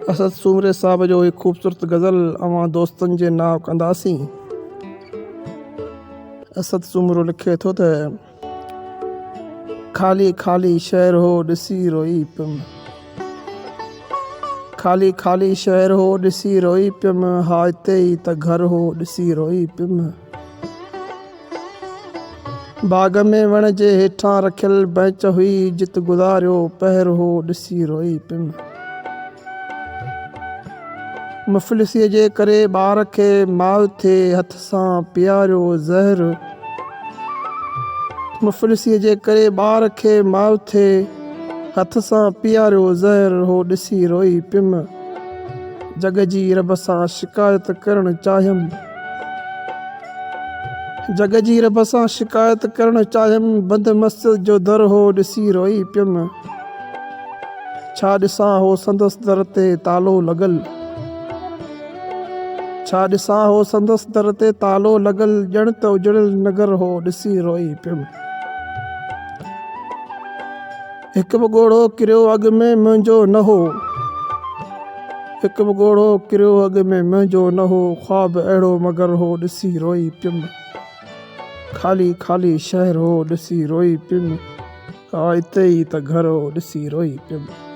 असद सूमरे साहब जो एक ख़ूबसूरत गज़ल अवां दोस्तनि जे नाव कंदासीं। असद सूमरो लिखे थो त ख़ाली ख़ाली शहर हो ॾिसी रोई पियुमि, ख़ाली ख़ाली शहर हो ॾिसी रोई पियुमि, हा हिते ई त घर हो ॾिसी रोई पियुमि। बाग़ में वण जे हेठां रखियल बैंच हुई, जित गुज़ारियो पहर हो ॾिसी रोई पियुमि। मुफ़लिसीअ जे करे ॿार खे माउ थे हथ सां पीआरियो ज़हर, मुफ़लिसीअ जे करे ॿार खे माउ थे हथ सां पीआरियो ज़हर हो ॾिसी रोई पियुमि। जग जी रब सां शिकायत करणु चाहियमि, जग जी रब सां शिकायत करणु चाहियमि, बंद मस्जिद जो दर हो ॾिसी रोई पियुमि। छा ॾिसां हो संदसि दर ते तालो लॻल, छा ॾिसां हो संदसि दर ते तालो लॻल, ॼण त उजड़ियल नगर हो ॾिसी रोई पियुमि। हिकु बि ॻोढ़ो किरियो अॻु में मुंहिंजो न हो, हिकु बि ॻोढ़ो किरियो अॻु में मुंहिंजो न हो, ख़्वाब अहिड़ो मगर हो ॾिसी रोई पियुमि। ख़ाली ख़ाली शहर हो ॾिसी रोई पियुमि, हा हिते ई त घर हो ॾिसी रोई पियुमि।